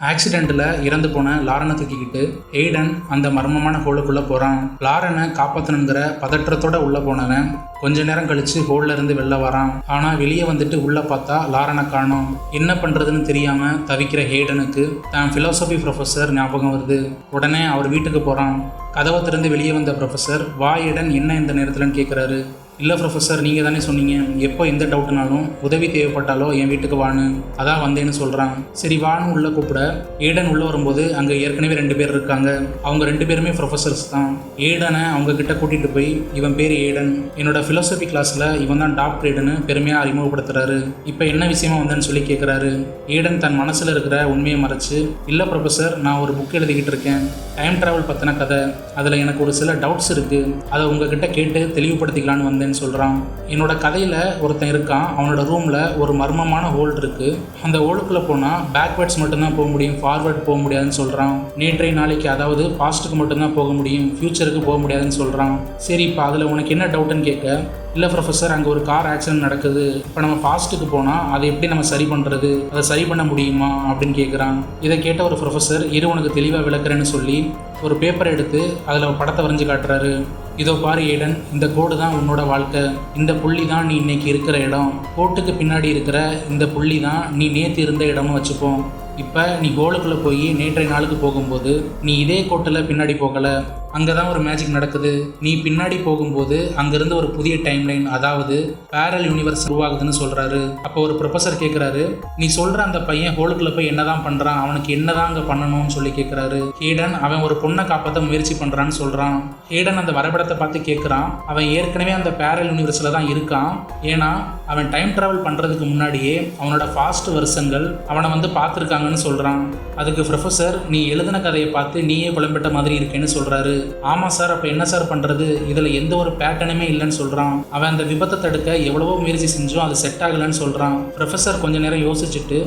ஆக்சிடெண்ட்டில் இறந்து போன லாரனை தூக்கிக்கிட்டு எய்டன் அந்த மர்மமான ஹோலுக்குள்ளே போகிறான். லாரனை காப்பாற்றணுங்கிற பதற்றத்தோட உள்ளே போனவன் கொஞ்ச நேரம் கழித்து ஹோலில் இருந்து வெளில வரான். ஆனால் வெளியே வந்துட்டு உள்ளே பார்த்தா லாரனை காணோம். என்ன பண்ணுறதுன்னு தெரியாமல் தவிக்கிற ஹேடனுக்கு தான் ஃபிலாசபி ப்ரொஃபஸர் ஞாபகம் வருது. உடனே அவர் வீட்டுக்கு போகிறான். கதவை திறந்து வெளியே வந்த ப்ரொஃபஸர், வா எய்டன், என்ன இந்த நேரத்தில்னு கேட்குறாரு. இல்லை ப்ரொஃபஸர், நீங்கள் தானே சொன்னீங்க எப்போ எந்த டவுட்னாலும் உதவி தேவைப்பட்டாலோ என் வீட்டுக்கு வான்னு, அதான் வந்தேன்னு சொல்கிறான். சரி வான்னு உள்ளே கூப்பிட ஏடன் உள்ளே வரும்போது அங்கே ஏற்கனவே 2 பேர் இருக்காங்க. அவங்க 2 பேருமே ப்ரொஃபஸர்ஸ் தான். ஏடனை அவங்க கிட்ட கூட்டிகிட்டு போய், இவன் பேர் ஏடன், என்னோட ஃபிலாசபி கிளாஸில் இவன் தான் டாக்டர் ஏடன்னு பெருமையாக அறிமுகப்படுத்துறாரு. இப்போ என்ன விஷயமா வந்தேன்னு சொல்லி கேட்குறாரு. ஏடன் தன் மனசில் இருக்கிற உண்மையை மறைச்சு, இல்லை ப்ரொஃபஸர், நான் ஒரு புக் எழுதிக்கிட்டு இருக்கேன், டைம் ட்ராவல் பற்றின கதை. அதில் எனக்கு ஒரு சில டவுட்ஸ் இருக்குது, அதை உங்ககிட்ட கேட்டு தெளிவுபடுத்திக்கலான்னு வந்தேன் சொல்றான். என்னோட கதையில ஒருத்தன் இருக்கான், அவனோட ரூம்ல ஒரு மர்மமான ஹோல் இருக்கு. அந்த ஹோலுக்குள்ள போனா பேக்வேர்ட்ஸ் மட்டும்தான் போக முடியும், ஃபார்வர்ட் போக முடியாதுன்னு சொல்றான். நேற்றைய நாளைக்கு, அதாவது பாஸ்ட்டுக்கு மட்டும்தான் போக முடியும், ஃபியூச்சருக்கு போக முடியாதுன்னு சொல்றான். சரி, இப்போ அதுல உனக்கு என்ன டவுட்னு கேட்க, இல்லை ப்ரொஃபஸர், அங்கே ஒரு கார் ஆக்சிடென்ட் நடக்குது. இப்போ நம்ம பாஸ்ட்டுக்கு போனால் அதை எப்படி நம்ம சரி பண்ணுறது, அதை சரி பண்ண முடியுமா அப்படின்னு கேட்குறான். இதை கேட்ட ஒரு ப்ரொஃபஸர், இரு உனக்கு தெளிவாக விளக்குறேன்னு சொல்லி ஒரு பேப்பரை எடுத்து அதில் ஒரு படத்தை வரைஞ்சி காட்டுறாரு. இதோ பாரு ஏடன், இந்த கோடு தான் உன்னோட வாழ்க்கை, இந்த புள்ளி தான் நீ இன்னைக்கு இருக்கிற இடம், கோட்டுக்கு பின்னாடி இருக்கிற இந்த புள்ளி தான் நீ நேற்று இருந்த இடம்னு வச்சுப்போம். இப்போ நீ கோலுக்குள்ளே போய் நேற்றைய நாளுக்கு போகும்போது நீ இதே கோட்டில் பின்னாடி போகலை, அங்கே தான் ஒரு மேஜிக் நடக்குது. நீ பின்னாடி போகும்போது அங்கேருந்து ஒரு புதிய டைம்லைன், அதாவது பேரல் யூனிவர்ஸ் உருவாகுதுன்னு சொல்கிறாரு. அப்போ ஒரு ப்ரொஃபஸர் கேட்குறாரு, நீ சொல்கிற அந்த பையன் ஹோலுக்குள்ளே போய் என்ன தான் பண்ணுறான், அவனுக்கு என்ன தான் அங்கே பண்ணணும்னு சொல்லி கேட்குறாரு. ஹேடன், அவன் ஒரு பொண்ணை காப்பாற்ற முயற்சி பண்ணுறான்னு சொல்கிறான். ஹேடன் அந்த வரைபடத்தை பார்த்து கேட்குறான், அவன் ஏற்கனவே அந்த பேரல் யூனிவர்ஸில் தான் இருக்கான். ஏன்னா அவன் டைம் ட்ராவல் பண்ணுறதுக்கு முன்னாடியே அவனோட ஃபாஸ்ட் வருஷங்கள் அவனை வந்து பார்த்துருக்காங்கன்னு சொல்கிறான். அதுக்கு ப்ரொஃபஸர், நீ எழுதின கதையை பார்த்து நீயே குழம்பிட்ட மாதிரி இருக்கேன்னு சொல்கிறாரு. ஆமாம் சார், அப்போ என்ன சார் பண்ணுறது, இதில் எந்த ஒரு பேட்டர்னுமே இல்லைன்னு சொல்கிறான். அவன் அந்த விபத்தை தடுக்க எவ்வளவோ முயற்சி செஞ்சும் அது செட் ஆகலைன்னு சொல்கிறான். ப்ரொஃபஸர் கொஞ்ச நேரம் யோசிச்சுட்டு,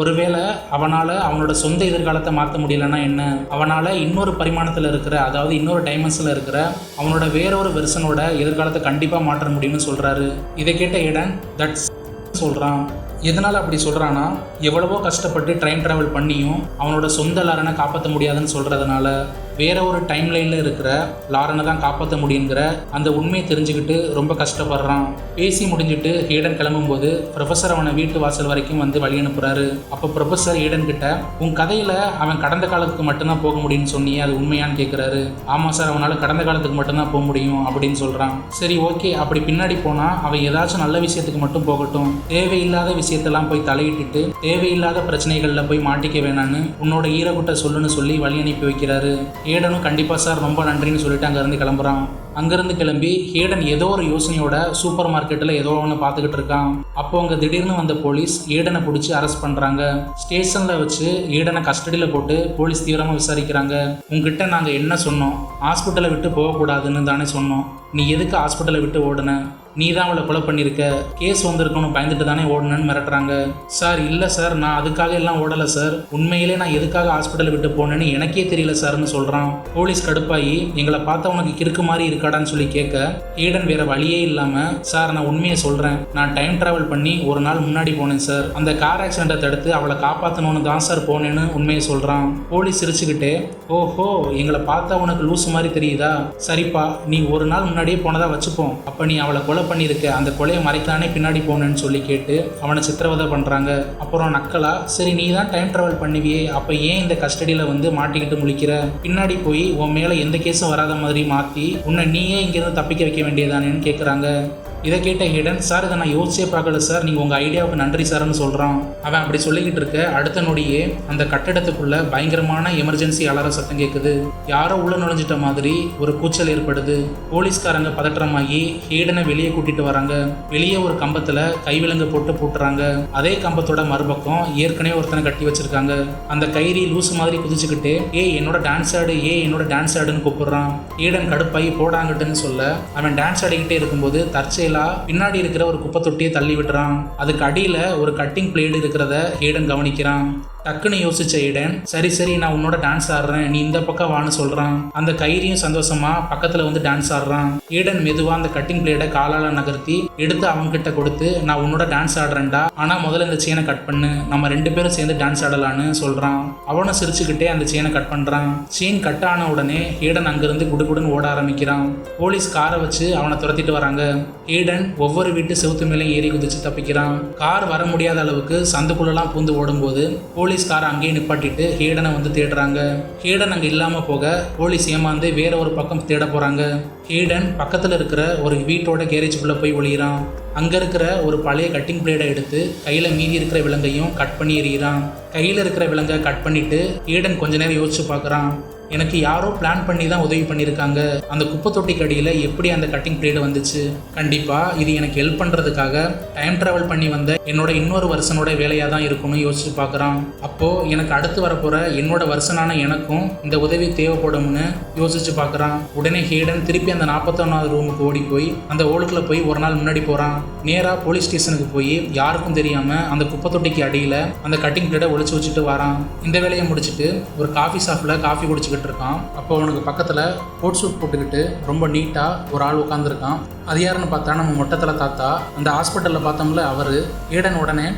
ஒருவேளை அவனால் அவனோட சொந்த எதிர்காலத்தை மாற்ற முடியலன்னா என்ன, அவனால் இன்னொரு பரிமாணத்தில் இருக்கிற, அதாவது இன்னொரு டைமென்ஷனில் இருக்கிற அவனோட வேறொரு வெர்ஷனோட எதிர்காலத்தை கண்டிப்பாக மாற்ற முடியும்னு சொல்கிறாரு. இதை கேட்ட ஏடன் தட்ஸ் சொல்கிறான். எதனால் அப்படி சொல்கிறான்னா, எவ்வளவோ கஷ்டப்பட்டு டைம் ட்ராவல் பண்ணியும் அவனோட சொந்த லாரனை காப்பாற்ற முடியாதுன்னு சொல்கிறதுனால வேற ஒரு டைம் லைனில் இருக்கிற லாரனை தான் காப்பாற்ற முடியுங்கிற அந்த உண்மையை தெரிஞ்சுக்கிட்டு ரொம்ப கஷ்டப்படுறான். பேசி முடிஞ்சுட்டு ஏடன் கிளம்பும்போது ப்ரொஃபஸர் அவனை வீட்டு வாசல் வரைக்கும் வந்து வழி அனுப்புகிறாரு. அப்போ ப்ரொஃபஸர் ஏடன் கிட்ட, உன் கதையில் அவன் கடந்த காலத்துக்கு மட்டும்தான் போக முடியும்னு சொன்னியே, அது உண்மையான்னு கேட்குறாரு. ஆமாம் சார், அவனால் கடந்த காலத்துக்கு மட்டும்தான் போக முடியும் அப்படின்னு சொல்கிறான். சரி ஓகே, அப்படி பின்னாடி போனால் அவன் ஏதாச்சும் நல்ல விஷயத்துக்கு மட்டும் போகட்டும், தேவையில்லாத விஷயத்தெல்லாம் போய் தலையிட்டுட்டு தேவையில்லாத பிரச்சனைகளில் போய் மாட்டிக்க வேணான்னு உன்னோட ஈரகுட்டை சொல்லுன்னு சொல்லி வழி அனுப்பி வைக்கிறாரு. ஏடனும் கண்டிப்பாக சார் ரொம்ப நன்றின்னு சொல்லிட்டு அங்கேருந்து கிளம்புறான். அங்கேருந்து கிளம்பி ஏடன் ஏதோ ஒரு யோசனையோட சூப்பர் மார்க்கெட்டில் ஏதோ ஒன்று பார்த்துக்கிட்டு இருக்கான். அப்போ அங்கே திடீர்னு வந்த போலீஸ் ஏடனை பிடிச்சி அரெஸ்ட் பண்ணுறாங்க. ஸ்டேஷனில் வச்சு ஏடனை கஸ்டடியில் போட்டு போலீஸ் தீவிரமாக விசாரிக்கிறாங்க. உங்ககிட்ட நாங்கள் என்ன சொன்னோம், ஹாஸ்பிட்டலை விட்டு போகக்கூடாதுன்னு தானே சொன்னோம், நீ எதுக்கு ஹாஸ்பிட்டலை விட்டு ஓடுன, நீ தான் அவளை கொலை பண்ணியிருக்க, கேஸ் வந்திருக்கணும் பயந்துட்டு தானே ஓடணுன்னு மிரட்டுறாங்க. சார் இல்லை சார், நான் அதுக்காக எல்லாம் ஓடலை சார், உண்மையிலே நான் எதுக்காக ஹாஸ்பிட்டலை விட்டு போனேன்னு எனக்கே தெரியல சார்னு சொல்கிறான். போலீஸ் கடுப்பாகி, எங்களை பார்த்தா உனக்கு கிறுக்கு மாதிரி இருக்காடான்னு சொல்லி கேட்க ஏடன் வேற வழியே இல்லாமல், சார் நான் உண்மையை சொல்கிறேன், நான் டைம் ட்ராவல் பண்ணி ஒரு நாள் முன்னாடி போனேன் சார், அந்த கார் ஆக்சிடெண்ட்டை தடுத்து அவளை காப்பாற்றணும்னு தான் சார் போனேன்னு உண்மையை சொல்கிறான். போலீஸ் சிரிச்சுக்கிட்டே, ஓஹோ எங்களை பார்த்தா உனக்கு லூசு மாதிரி தெரியுதா, சரிப்பா நீ ஒரு நாள் முன்னாடியே போனதா வச்சுப்போம், அப்போ நீ அவளை கொலை பண்ணியிருக்க, அந்த கொலையை மறைக்கலானே பின்னாடி போனேன்னு சொல்லி கேட்டு அவனை சித்திரவதை பண்ணுறாங்க. அப்புறம் நக்கலா, சரி நீ தான் டைம் ட்ராவல் பண்ணுவியே, அப்போ ஏன் இந்த கஸ்டடியில் வந்து மாட்டிக்கிட்டு முழிக்கிற, பின்னாடி போய் உன் மேலே எந்த கேஸும் வராத மாதிரி மாற்றி உன்னை நீயே இங்கேருந்து தப்பிக்க வைக்க வேண்டியதானேன்னு கேட்குறாங்க. இதை கேட்ட ஹேடன், சார் இதை நான் யோசிச்சே பார்க்கல சார், நீங்கள் உங்கள் ஐடியாவுக்கு நன்றி சார்னு சொல்கிறான். அவன் அப்படி சொல்லிக்கிட்டு இருக்க அடுத்த நொடியே அந்த கட்டிடத்துக்குள்ள பயங்கரமான எமர்ஜென்சி அலார சத்தம் கேட்குது. யாரோ உள்ள நுழைஞ்சிட்ட மாதிரி ஒரு கூச்சல் ஏற்படுது. போலீஸ்காரங்க பதற்றமாகி ஹேடனை வெளியே கூட்டிட்டு வராங்க. வெளியே ஒரு கம்பத்தில் கைவிலங்கு போட்டு பூட்டுறாங்க. அதே கம்பத்தோட மறுபக்கம் ஏற்கனவே ஒருத்தனை கட்டி வச்சிருக்காங்க. அந்த கைரி லூசு மாதிரி குதிச்சுக்கிட்டு, என்னோட டான்ஸ் ஆடு, என்னோட டான்ஸ் ஆடுன்னு கூப்பிடுறான். ஹேடன் கடுப்பாகி போடாங்கட்டுன்னு சொல்ல அவன் டான்ஸ் ஆடிக்கிட்டே இருக்கும்போது தற்செயலா பின்னாடி இருக்கிற ஒரு குப்பை தொட்டியை தள்ளி விட்டுறான். அதுக்கு அடியில ஒரு கட்டிங் பிளேடு இருக்கிறத ஹேடன் கவனிக்கிறான். டக்குன்னு யோசிச்ச ஈடன் சரி நான் உன்னோட டான்ஸ் ஆடுறேன், நீ இந்த பக்கம் வான்னு சொல்றான். அந்த கைரியும் சந்தோஷமா பக்கத்துல வந்து டான்ஸ் ஆடுறான். ஈடன் மெதுவா அந்த கட்டிங் பிளேட காலால நகர்த்தி எடுத்து அவங்க கிட்ட கொடுத்து, நான் உன்னோட டான்ஸ் ஆடுறேன்டா, ஆனா முதல்ல இந்த செயினை கட் பண்ணு, நம்ம 2 பேரும் சேர்ந்து டான்ஸ் ஆடலான்னு சொல்றான். அவனை சிரிச்சுக்கிட்டே அந்த செயினை கட் பண்றான். செயின் கட் ஆன உடனே ஈடன் அங்கிருந்து குடுகுடுன்னு ஓட ஆரம்பிக்கிறான். போலீஸ் காரை வச்சு அவனை துரத்திட்டு வராங்க. ஈடன் ஒவ்வொரு வீட்டு செவுத்து மேலேயும் ஏறி குதிச்சு தப்பிக்கிறான். கார் வர முடியாத அளவுக்கு சந்துக்குள்ளெல்லாம் பூந்து ஓடும்போது போலீஸ் காரை அங்கேயே நிப்பாட்டிட்டு ஹேடனை வந்து தேடுறாங்க. ஹேடன் அங்கே இல்லாமல் போக போலீஸ் ஏமாந்து வேற ஒரு பக்கம் தேட போகிறாங்க. ஹேடன் பக்கத்தில் இருக்கிற ஒரு வீட்டோட கேரேஜுக்குள்ளே போய் ஒளிகிறான். அங்கே இருக்கிற ஒரு பழைய கட்டிங் பிளேடை எடுத்து கையில் மீதி இருக்கிற விலங்கையும் கட் பண்ணி எறிகிறான். கையில் இருக்கிற விலங்கை கட் பண்ணிவிட்டு ஹேடன் கொஞ்ச நேரம் யோசிச்சு பார்க்குறான். எனக்கு யாரோ பிளான் பண்ணி தான் உதவி பண்ணியிருக்காங்க. அந்த குப்பை தொட்டிக்கு அடியில் எப்படி அந்த கட்டிங் பிளேடு வந்துச்சு? கண்டிப்பாக இது எனக்கு ஹெல்ப் பண்ணுறதுக்காக டைம் ட்ராவல் பண்ணி வந்த என்னோட இன்னொரு வருஷனோட வேலையாக தான் இருக்கும்னு யோசிச்சு பார்க்குறான். அப்போது எனக்கு அடுத்து வரப்போகிற என்னோட வருஷனான எனக்கும் இந்த உதவி தேவைப்படும்னு யோசிச்சு பார்க்குறான். உடனே ஹேடன் திருப்பி அந்த 41வது ரூமுக்கு ஓடி போய் அந்த ஹோலுக்குள்ளே போய் ஒரு நாள் முன்னாடி போகிறான். நேராக போலீஸ் ஸ்டேஷனுக்கு போய் யாருக்கும் தெரியாமல் அந்த குப்பை தொட்டிக்கு அடியில் அந்த கட்டிங் பிளேடை ஒளிச்சு வச்சுட்டு வரான். இந்த வேலையை முடிச்சுட்டு ஒரு காஃபி ஷாப்பில் காஃபி குடிச்சுக்கிட்டு இருக்கான். அப்போ அவனுக்கு பக்கத்தில் கோட் சூட் போட்டுக்கிட்டு ரொம்ப நீட்டாக ஒரு ஆள் உட்காந்துருக்கான். அது யாருன்னு பார்த்தா நம்ம மொட்டத்தில் தாத்தா. அந்த ஹாஸ்பிட்டலில் பார்த்தோம்ல அவர். ஈடன் உடனே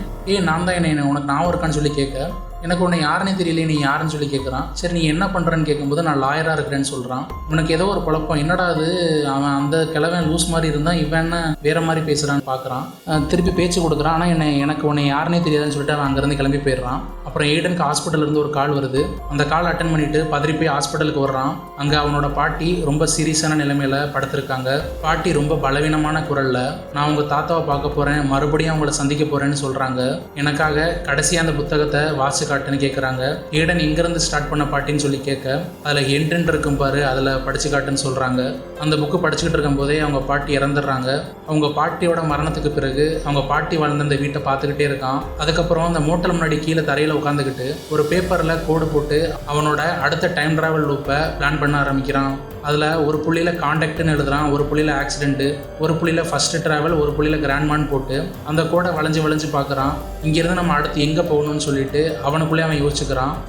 நான் தான் என்ன உனக்கு ஞாபகம் இருக்கான்னு சொல்லி கேட்க, எனக்கு உன்னை யாருன்னே தெரியல, நீ யாருன்னு சொல்லி கேட்குறான். சரி நீ என்ன பண்ணுறேன்னு கேட்கும்போது நான் லாயராக இருக்கிறேன்னு சொல்கிறான். உனக்கு ஏதோ ஒரு குழப்பம், என்னடா அது அவன் அந்த கிழவன் லூஸ் மாதிரி இருந்தான், இவன் என்ன வேற மாதிரி பேசுகிறான்னு பார்க்குறான். திருப்பி பேச்சு கொடுக்குறான். ஆனால் எனக்கு உன்னை யாருன்னே தெரியாதுன்னு சொல்லிட்டு அவன் அங்கேருந்து கிளம்பி போயிடுறான். அப்புறம் ஈடனுக்கு ஹாஸ்பிட்டலேருந்து ஒரு கால் வருது. அந்த கால் அட்டன் பண்ணிவிட்டு பதறி போய் ஹாஸ்பிட்டலுக்கு வர்றான். அங்கே அவனோட பாட்டி ரொம்ப சீரியஸான நிலைமையில் படுத்திருக்காங்க. பாட்டி ரொம்ப பலவீனமான குரலில், நான் உங்கள் தாத்தாவை பார்க்க போகிறேன், மறுபடியும் அவங்கள சந்திக்க போகிறேன்னு சொல்கிறாங்க. எனக்காக கடைசியாக அந்த புத்தகத்தை வாசி காட்டுன்னு கேட்குறாங்க. ஈடன் எங்கேருந்து ஸ்டார்ட் பண்ண பாட்டின்னு சொல்லி கேட்க, அதில் என்ட்ரன் இருக்கும் பாரு, அதில் படிச்சு காட்டுன்னு சொல்கிறாங்க. அந்த புக்கு படிச்சுக்கிட்டு இருக்கும் போதே அவங்க பாட்டி இறந்துடுறாங்க. அவங்க பாட்டியோட மரணத்துக்கு பிறகு அவங்க பாட்டி வாழ்ந்த அந்த வீட்டை பார்த்துக்கிட்டே இருக்கான். அதுக்கப்புறம் அந்த மோட்டல் முன்னாடி கீழே தரையில் உட்காந்துக்கிட்டு ஒரு பேப்பரில் கோடு போட்டு அவனோட அடுத்த டைம் ட்ராவல் லூப்பை பிளான் பண்ண ஆரம்பிக்கிறான். அதில் ஒரு புள்ளியில் காண்டாக்ட்னு எழுதுறான், ஒரு புள்ளியில் ஆக்சிடென்ட்டு, ஒரு புள்ளியில் ஃபஸ்ட்டு ட்ராவல், ஒரு புள்ளியில் கிராண்ட்மான்னு போட்டு அந்த கோடை வளைஞ்சு பார்க்குறான். இங்கேருந்து நம்ம அடுத்து எங்கே போகணும்னு சொல்லிட்டு அவனுக்குள்ளே அவன்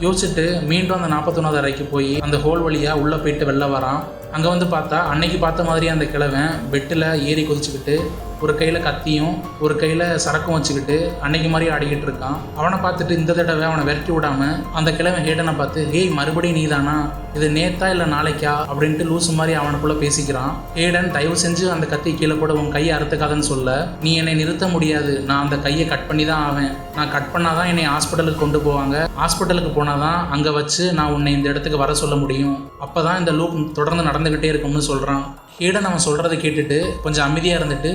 யோசிச்சுட்டு மீண்டும் அந்த 41வது அறைக்கு போய் அந்த ஹோல் வழியாக உள்ளே போயிட்டு வெளில வரான். அங்கே வந்து பார்த்தா அன்னைக்கு பார்த்த மாதிரியே அந்த கிழவன் பெட்டில் ஏறி குதிச்சுக்கிட்டு ஒரு கையில் கத்தியும் ஒரு கையில் சரக்கும் வச்சுக்கிட்டு அன்னைக்கு மாதிரி ஆடிக்கிட்டு இருக்கான். அவனை பார்த்துட்டு இந்த தடவை அவனை விரட்டி விடாமல் அந்த கிழவன் ஹேடனை பார்த்து, ஹேய் மறுபடியும் நீ தானா, இது நேத்தா இல்லை நாளைக்கா அப்படின்ட்டு லூசு மாதிரி அவனுக்குள்ளே பேசிக்கிறான். ஹேடன் தயவு செஞ்சு அந்த கத்தி கீழே கூட உன் கையை அறுத்துக்காதன்னு சொல்ல, நீ என்னை நிறுத்த முடியாது, நான் அந்த கையை கட் பண்ணி தான் ஆவேன், நான் கட் பண்ணாதான் என்னை ஹாஸ்பிட்டலுக்கு கொண்டு போவாங்க, ஹாஸ்பிட்டலுக்கு போனாதான் அங்கே வச்சு நான் உன்னை இந்த இடத்துக்கு வர சொல்ல முடியும், அப்போ தான் இந்த லூப் தொடர்ந்து நடந்துக்கிட்டே இருக்கும்னு சொல்கிறான். ஹேடன் அவன் சொல்கிறத கேட்டுட்டு கொஞ்சம் அமைதியாக இருந்துட்டு,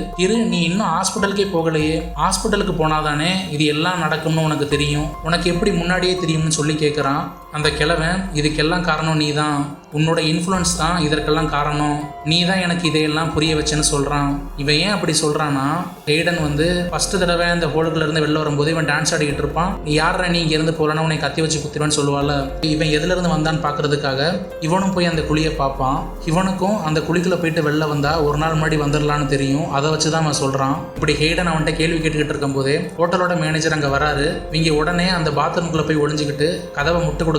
நீ இன்னும் ஹாஸ்பிட்டலுக்கே போகலையே, ஹாஸ்பிட்டலுக்கு போனாதானே இது எல்லாம் நடக்கும்னு உனக்கு தெரியும், உனக்கு எப்படி முன்னாடியே தெரியும்னு சொல்லி கேட்குறான். அந்த கிழவன், இதுக்கெல்லாம் காரணம் நீ தான், உன்னோட இன்ஃப்ளூயன்ஸ் தான் இதற்கெல்லாம் காரணம், நீ தான் எனக்கு இதையெல்லாம் புரிய வச்சேன்னு சொல்கிறான். இவன் ஏன் அப்படி சொல்கிறான்னா, ஹேடன் வந்து ஃபஸ்ட்டு தடவை இந்த ஹோலுக்குள்ளேருந்து வெளில வரும்போது இவன் டான்ஸ் ஆடிக்கிட்டு இருப்பான். நீ யாரா நீ இங்கேருந்து போகலன்னா உன்னை கத்தி வச்சு குத்திடுவேன்னு சொல்லுவாள். இவன் எதுலேருந்து வந்தான்னு பார்க்குறதுக்காக இவனும் போய் அந்த குழியை பார்ப்பான். இவனுக்கும் அந்த குழிக்குள்ளே போயிட்டு வெளில வந்தால் ஒரு நாள் முன்னாடி வந்துடலான்னு தெரியும். அதை வச்சு தான் அவன் சொல்கிறான். இப்படி ஹேடன் அவன்கிட்ட கேள்வி கேட்டுக்கிட்டு இருக்கும் போதே ஹோட்டலோட மேனேஜர் அங்கே வராரு. இவங்க உடனே அந்த பாத்ரூம்குள்ளே போய் ஒளிஞ்சிக்கிட்டு கதவை முட்டு கொடுக்குறாங்க.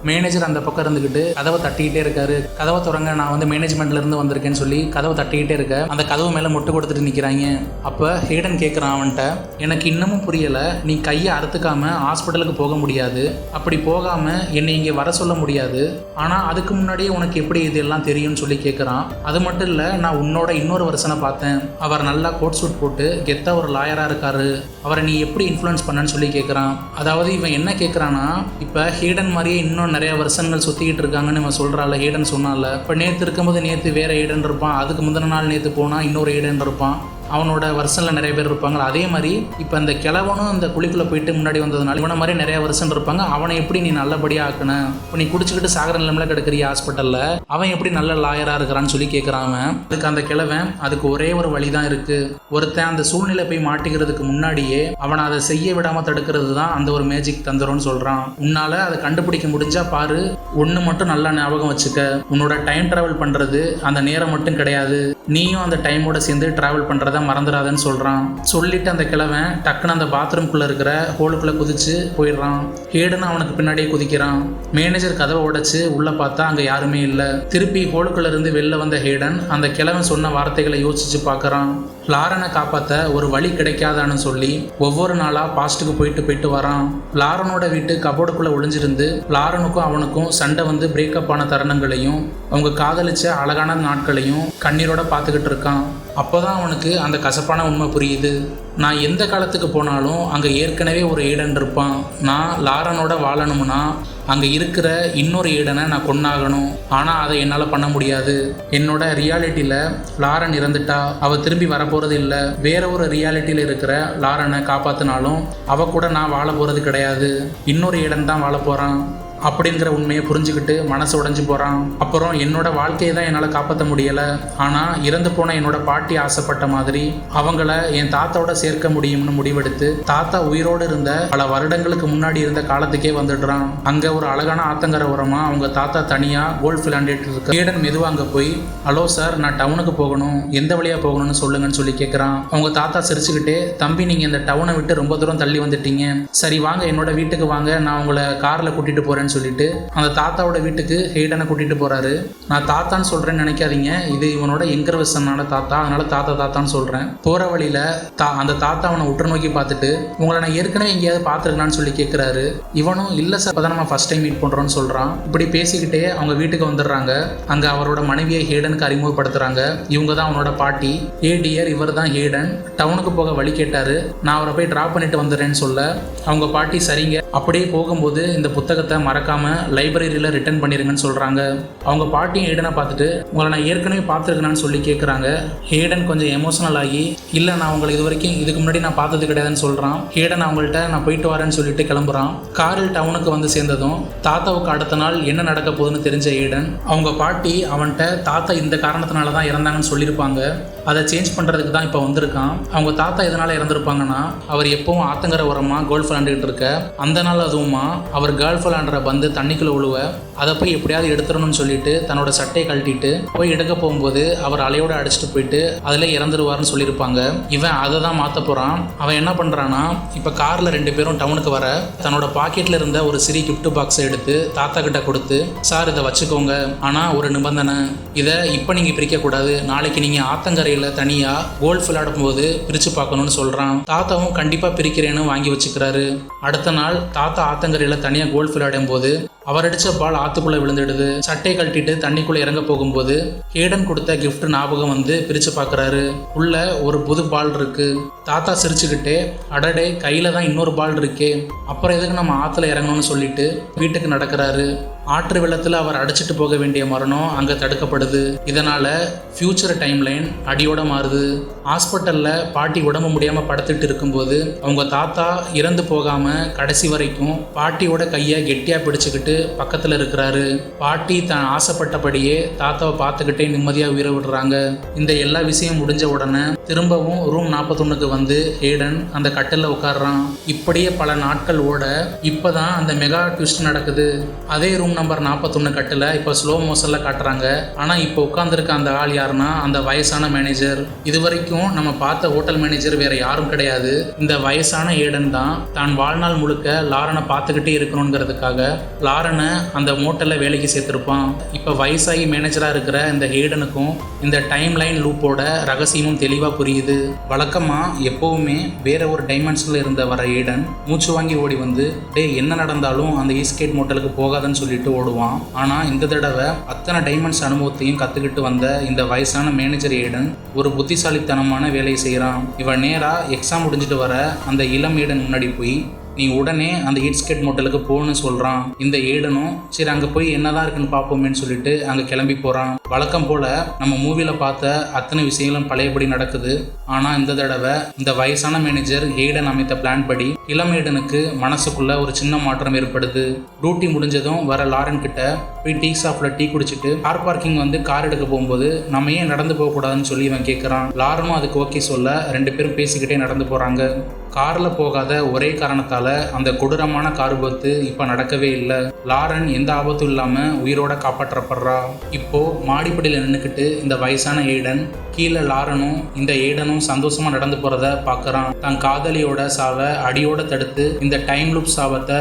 மேனேஜர் அந்த பக்கம் இருந்துக்கிட்டு கதவை தட்டிக்கிட்டே இருக்காரு. கதவை திறங்க, நான் வந்து மேனேஜ்மெண்ட்ல இருந்து வந்திருக்கேன்னு சொல்லி கதவை தட்டிக்கிட்டே இருக்க அந்த கதவு மேலே முட்டு கொடுத்துட்டு நிற்கிறாங்க. அப்போ ஹேடன் கேட்குறான் அவன்கிட்ட, எனக்கு இன்னமும் புரியலை, நீ கையை அறுத்துக்காம ஹாஸ்பிட்டலுக்கு போக முடியாது, அப்படி போகாமல் என்னை இங்கே வர சொல்ல முடியாது, ஆனால் அதுக்கு முன்னாடியே உனக்கு எப்படி இதெல்லாம் தெரியும்னு சொல்லி கேட்குறான். அது மட்டும் இல்லை, நான் உன்னோட இன்னொரு வருஷனை பார்த்தேன், அவர் நல்லா கோட் சூட் போட்டு கெத்தா ஒரு லாயராக இருக்காரு, அவரை நீ எப்படி இன்ஃப்ளூயன்ஸ் பண்ணன்னு சொல்லி கேட்குறான். அதாவது இவன் என்ன கேட்குறான்னா, இப்போ ஹேடன் மாதிரியே இன்னும் நிறைய வருஷங்கள் சுற்றிக்கிட்டு இருக்காங்கன்னு இவன் சொல்கிறாள். ஹேடன் சொன்னால, இப்போ நேற்று இருக்கும்போது நேற்று வேற ஹேடன் இருப்பான், அதுக்கு முந்தின நாள் நேற்று போனால் இன்னொரு ஹேடன் இருப்பான், அவனோட வருஷனில் நிறைய பேர் இருப்பாங்க. அதே மாதிரி இப்போ இந்த கிழவனும் இந்த குழிக்குள்ளே போயிட்டு முன்னாடி வந்ததுனால இவனை மாதிரி நிறைய வருஷம் இருப்பாங்க. அவனை எப்படி நீ நல்லபடியாக ஆக்கணும், இப்போ நீ குடிச்சுக்கிட்டு சாகர நிலைமையில் கிடக்கிறிய ஹாஸ்பிட்டலில், அவன் எப்படி நல்ல லாயராக இருக்கிறான்னு சொல்லி கேட்குறான். அதுக்கு அந்த கிழவன், அதுக்கு ஒரே ஒரு வழி தான் இருக்குது, ஒருத்தன் அந்த சூழ்நிலை போய் மாட்டிக்கிறதுக்கு முன்னாடியே அவனை அதை செய்ய விடாமல் தடுக்கிறது தான் அந்த ஒரு மேஜிக் தந்துரும்னு சொல்கிறான். உன்னால் அதை கண்டுபிடிக்க முடிஞ்சா பாரு, ஒன்று மட்டும் நல்லா ஞாபகம் வச்சுக்க, உன்னோட டைம் ட்ராவல் பண்ணுறது அந்த நேரம் மட்டும் கிடையாது, நீயும் அந்த டைமோட சேர்ந்து ட்ராவல் பண்ணுறத மறந்துடாத மறந்துடாதன்னு சொல்கிறான். சொல்லிட்டு அந்த கிழவன் டக்குன்னு அந்த பாத்ரூம்குள்ளே இருக்கிற ஹோலுக்குள்ளே குதிச்சு போயிடுறான். ஹேடன் அவனுக்கு பின்னாடியே குதிக்கிறான். மேனேஜர் கதவை உடைச்சு உள்ளே பார்த்தா அங்கே யாருமே இல்லை. திருப்பி ஹோலுக்குள்ளே இருந்து வெளில வந்த ஹேடன் அந்த கிழவன் சொன்ன வார்த்தைகளை யோசிச்சு பார்க்குறான். லாரனை காப்பாற்ற ஒரு வழி கிடைக்காதான்னு சொல்லி ஒவ்வொரு நாளாக பாஸ்ட்டுக்கு போயிட்டு வரான். லாரனோட வீட்டு கபோர்டுக்குள்ளே ஒளிஞ்சிருந்து லாரனுக்கும் அவனுக்கும் சண்டை வந்து பிரேக்கப் ஆன தருணங்களையும் அவங்க காதலிச்ச அழகான நாட்களையும் கண்ணீரோட பார்த்துக்கிட்டு இருக்கான். அப்போதான் அவனுக்கு அந்த கசப்பான உண்மை புரியுது. நான் எந்த காலத்துக்கு போனாலும் அங்கே ஏற்கனவே ஒரு ஏடன் இருப்பான். நான் லாரனோட வாழணும்னா அங்கே இருக்கிற இன்னொரு ஏடனை நான் கொன்னாகணும். ஆனால் அதை என்னால் பண்ண முடியாது. என்னோட ரியாலிட்டியில் லாரன் இறந்துட்டா அவள் திரும்பி வரப்போகிறது இல்லை. வேற ஒரு ரியாலிட்டியில் இருக்கிற லாரனை காப்பாற்றினாலும் அவள் கூட நான் வாழ போகிறது கிடையாது. இன்னொரு ஏடன் தான் வாழ போகிறான் அப்படிங்கிற உண்மையை புரிஞ்சுக்கிட்டு மனசு உடைஞ்சு போகிறான். அப்புறம் என்னோட வாழ்க்கையை தான் என்னால் காப்பாற்ற முடியலை. ஆனால் இறந்து போன என்னோட பாட்டி ஆசைப்பட்ட மாதிரி அவங்கள என் தாத்தாவோட சேர்க்க முடியும்னு முடிவெடுத்து தாத்தா உயிரோடு இருந்த பல வருடங்களுக்கு முன்னாடி இருந்த காலத்துக்கே வந்துடுறான். அங்கே ஒரு அழகான ஆத்தங்கரை ஓரமாக அவங்க தாத்தா தனியாக கோல்ஃப் விளையாண்டுட்டு இருக்க. ஹேடன் மெதுவாக அங்கே போய், ஹலோ சார், நான் டவுனுக்கு போகணும், எந்த வழியாக போகணும்னு சொல்லுங்கன்னு சொல்லி கேட்குறான். அவங்க தாத்தா சிரிச்சுக்கிட்டே, தம்பி நீங்கள் இந்த டவுனை விட்டு ரொம்ப தூரம் தள்ளி வந்துட்டீங்க, சரி வாங்க என்னோட வீட்டுக்கு வாங்க, நான் உங்களை காரில் கூட்டிகிட்டு போகிறேன்னு சொல்லிட்டு அந்த தாத்தாவோட வீட்டுக்கு ஹேடனை கூட்டிட்டு போறாரு. நான் தாத்தான்னு சொல்றேன்னு நினைக்காதீங்க, இது இவனோட எங்கர் வசனான தாத்தா, அதனால தாத்தான்னு சொல்றேன். போற வழியில அந்த தாத்தா அவனை உற்று நோக்கி பார்த்துட்டு, உங்களை நான் ஏற்கனவே எங்கேயாவது பார்த்துருக்கலான்னு சொல்லி கேட்கிறாரு. இவனும் இல்ல சார், அப்பதான் நம்ம ஃபர்ஸ்ட் டைம் மீட் பண்றோம்னு சொல்றான். இப்படி பேசிக்கிட்டே அவங்க வீட்டுக்கு வந்துடுறாங்க. அங்க அவரோட மனைவியை ஹேடனுக்கு அறிமுகப்படுத்துறாங்க. இவங்க தான் அவனோட பாட்டி. ஏ டியர், இவர் தான் ஹேடன், டவுனுக்கு போக வழி கேட்டாரு, நான் அவரை போய் டிராப் பண்ணிட்டு வந்துடுறேன்னு சொல்ல அவங்க பாட்டி சரிங்க. அப்படியே போகும்போது இந்த புத்தகத்தை மறக்காம லைப்ரரியில் ரிட்டர்ன் பண்ணிருங்கன்னு சொல்றாங்க. அவங்க பாட்டியும் ஹேடனை பார்த்துட்டு, உங்களை நான் ஏற்கனவே பார்த்துருக்கேன்னு சொல்லி கேட்குறாங்க. ஹேடன் கொஞ்சம் எமோஷனல் ஆகி, இல்லை நான் உங்களை இது வரைக்கும் இதுக்கு முன்னாடி நான் பார்த்தது கிடையாதுன்னு சொல்கிறான். ஹேடன் அவங்கள்ட்ட நான் போயிட்டு வரேன்னு சொல்லிட்டு கிளம்புறான். காரில் டவுனுக்கு வந்து சேர்ந்ததும் தாத்தாவுக்கு அடுத்த நாள் என்ன நடக்க போகுதுன்னு தெரிஞ்ச ஹேடன் அவங்க பாட்டி அவன்கிட்ட தாத்தா இந்த காரணத்தினால தான் இறந்தாங்கன்னு சொல்லியிருப்பாங்க, அதை சேஞ்ச் பண்ணுறதுக்கு தான் இப்போ வந்திருக்கான். அவங்க தாத்தா எதனால் இறந்துருப்பாங்கன்னா, அவர் எப்பவும் ஆத்தங்கரை ஓரமாக கோல்ஃப் விளாண்டுக்கிட்டு இருக்க அந்த நாள் அதுவுமா அவர் கோல்ஃப் விளாண்டுற பந்து தண்ணிக்குள்ளே விழுவ அதை போய் எப்படியாவது எடுத்துடணும்னு சொல்லிட்டு தன்னோட சட்டையை கழட்டிட்டு போய் எடுக்க போகும்போது அவர் அலையோடு அடிச்சுட்டு போயிட்டு அதில் இறந்துருவார்னு சொல்லியிருப்பாங்க. இவன் அதை தான் மாற்ற போகிறான். அவன் என்ன பண்ணுறான்னா, இப்போ காரில் 2 பேரும் டவுனுக்கு வர தன்னோட பாக்கெட்டில் இருந்த ஒரு சிறிய கிஃப்ட் பாக்ஸை எடுத்து தாத்தா கிட்ட கொடுத்து, சார் இதை வச்சுக்கோங்க, ஆனால் ஒரு நிபந்தனை, இதை இப்போ நீங்கள் பிரிக்கக்கூடாது, நாளைக்கு நீங்கள் ஆத்தங்கரையில் தனியாக கோல்ஃப் விளையாடும் போது பிரித்து பார்க்கணும்னு சொல்கிறான். தாத்தாவும் கண்டிப்பாக பிரிக்கிறேன்னு வாங்கி வச்சுக்கிறாரு. அடுத்த நாள் தாத்தா ஆத்தங்கரையில் தனியாக கோல்ஃப் விளையாடும் போது அவர் அடித்த பால் ஆற்றுக்குள்ளே விழுந்துடுது. சட்டையை கழட்டிட்டு தண்ணிக்குள்ளே இறங்க போகும்போது ஹேடன் கொடுத்த கிஃப்ட் ஞாபகம் வந்து பிரித்து பார்க்குறாரு. உள்ள ஒரு புது பால் இருக்கு. தாத்தா சிரிச்சுக்கிட்டே, அடடே கையில் தான் இன்னொரு பால் இருக்கே, அப்புறம் எதுக்கு நம்ம ஆற்றுல இறங்கணும்னு சொல்லிட்டு வீட்டுக்கு நடக்கிறாரு. ஆற்று வெள்ளத்தில் அவர் அடிச்சுட்டு போக வேண்டிய மரணம் அங்கே தடுக்கப்படுது. இதனால் ஃப்யூச்சர் டைம்லைன் அடியோட மாறுது. ஹாஸ்பிட்டலில் பாட்டி உடம்பு முடியாமல் படுத்துட்டு இருக்கும்போது அவங்க தாத்தா இறந்து போகாமல் கடைசி வரைக்கும் பாட்டியோட கையை கெட்டியாக பிடிச்சிக்கிட்டு பக்கத்தில் இருக்கிறாரு. பாட்டி தான் ஆசைப்பட்டபடியே தாத்தாவை பார்த்துக்கிட்டே நிம்மதியாக உயிரை விடுறாங்க. இந்த எல்லா விஷயம் முடிஞ்ச உடனே திரும்பவும் ரூம் 41க்கு வந்து ஹேடன் அந்த கட்டிலில் உட்காடுறான். இப்படியே பல நாட்கள் ஓட இப்போதான் அந்த மெகா ட்விஸ்ட் நடக்குது. அதே ரூம் நம்பர் 41 கட்டில் இப்போ ஸ்லோ மோஷனில் காட்டுறாங்க. ஆனால் இப்போ உட்காந்துருக்க அந்த ஆள் யாருன்னா அந்த வயசான மேனேஜர். இது வரைக்கும் நம்ம பார்த்த ஹோட்டல் மேனேஜர் வேற யாரும் கிடையாது, இந்த வயசான ஏடன் தான். தான் வாழ்நாள் முழுக்க லாரனை பார்த்துக்கிட்டே இருக்கணுங்கிறதுக்காக லாரனை அந்த மோட்டலில் வேலைக்கு சேர்த்துருப்பான். இப்போ வயசாகி மேனேஜராக இருக்கிற இந்த ஹேடனுக்கும் இந்த டைம் லைன் லூப்போட ரகசியமும் தெளிவாக புரியுது. வழக்கமாக எப்போவுமே வேற ஒரு டைமென்ஷனில் இருந்த வர ஹேடன் மூச்சு வாங்கி ஓடி வந்து, டே என்ன நடந்தாலும் அந்த ஈஸ்கேட் மோட்டலுக்கு போகாதன்னு சொல்லிட்டு ஓடுவான். ஆனால் இந்த தடவை அத்தனை டைமண்ட்ஸ் அனுபவத்தையும் கற்றுக்கிட்டு வந்த இந்த வயசான மேனேஜர் ஏடன் ஒரு புத்திசாலித்தனமான வேலையை செய்கிறான். இவன் நேராக எக்ஸாம் முடிஞ்சிட்டு வர அந்த இளம் ஏடன் முன்னாடி போய், நீ உடனே அந்த ஈஸ்கேட் மோட்டலுக்கு போகணும்னு சொல்கிறான். இந்த ஏடனும் சரி அங்கே போய் என்னதான் இருக்குன்னு பார்ப்போமேன்னு சொல்லிட்டு அங்கே கிளம்பி போகிறான். வழக்கம் போல் நம்ம மூவியில் பார்த்த அத்தனை விஷயங்களும் பழையபடி நடக்குது. ஆனால் இந்த தடவை இந்த வயசான மேனேஜர் ஏடன் அமைத்த பிளான் படி இளம் ஏடனுக்கு மனசுக்குள்ள ஒரு சின்ன மாற்றம் ஏற்படுது. டியூட்டி முடிஞ்சதும் வர லாரன் கிட்ட போய் டீ ஷாப்பில் டீ குடிச்சிட்டு கார் பார்க்கிங் வந்து கார் எடுக்க போகும்போது நம்ம ஏன் நடந்து போகக்கூடாதுன்னு சொல்லி இவன் கேட்குறான். லாரனும் அதுக்கு ஓகே சொல்ல 2 பேரும் பேசிக்கிட்டே நடந்து போகிறாங்க. காரில் போகாத ஒரே காரணத்தால் அந்த கொடூரமான கார் விபத்து இப்போ நடக்கவே இல்லை. லாரன் எந்த ஆபத்தும் இல்லாமல் உயிரோட காப்பாற்றப்படுறா. இப்போ மாடிப்படியில் நின்றுக்கிட்டு இந்த வயசான எய்டன் கீழே லாரனும் இந்த எய்டனும் சந்தோஷமா நடந்து போறத பார்க்கறான். தன் காதலியோட சாவை அடியோட தடுத்து இந்த டைம் லூப் சாபத்தை